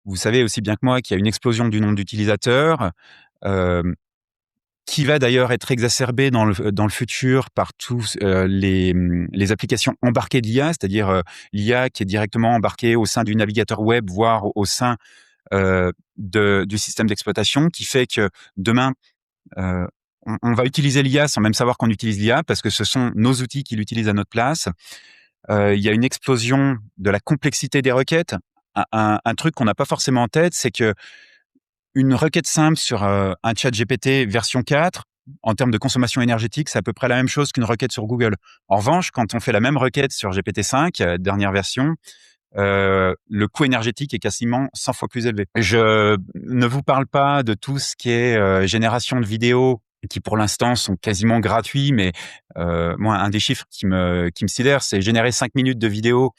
vous savez aussi bien que moi qu'il y a une explosion du nombre d'utilisateurs, hem, qui va d'ailleurs être exacerbée dans le futur par tous, les applications embarquées d'IA, c'est-à-dire, l'IA qui est directement embarquée au sein du navigateur web, voire au sein, du système d'exploitation, qui fait que demain, heu, on va utiliser l'IA sans même savoir qu'on utilise l'IA parce que ce sont nos outils qui l'utilisent à notre place. Il y a une explosion de la complexité des requêtes. Un truc qu'on n'a pas forcément en tête, c'est que une requête simple sur, un chat GPT version 4, en termes de consommation énergétique, c'est à peu près la même chose qu'une requête sur Google. En revanche, quand on fait la même requête sur GPT-5, dernière version, le coût énergétique est quasiment 100 fois plus élevé. Je ne vous parle pas de tout ce qui est, génération de vidéos qui, pour l'instant, sont quasiment gratuits, mais moi, un des chiffres qui me sidère, c'est générer 5 minutes de vidéo,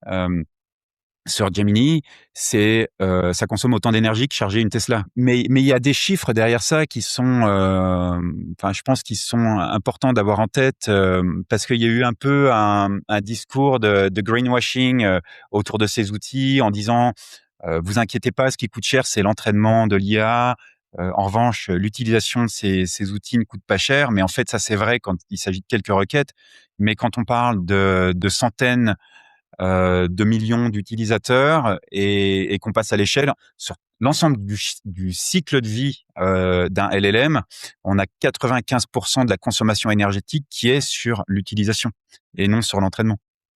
hem sur Gemini, ça consomme autant d'énergie que charger une Tesla. Mais il y a des chiffres derrière ça qui sont, enfin, je pense qu'ils sont importants d'avoir en tête, parce qu'il y a eu un peu un discours de greenwashing, autour de ces outils en disant: «Vous inquiétez pas, ce qui coûte cher, c'est l'entraînement de l'IA. En revanche, l'utilisation de ces outils ne coûte pas cher». Mais en fait, ça, c'est vrai quand il s'agit de quelques requêtes. Mais quand on parle de centaines de millions d'utilisateurs et qu'on passe à l'échelle sur l'ensemble du cycle de vie d'un LLM, on a 95% de la consommation énergétique qui est sur l'utilisation et non sur l'entraînement.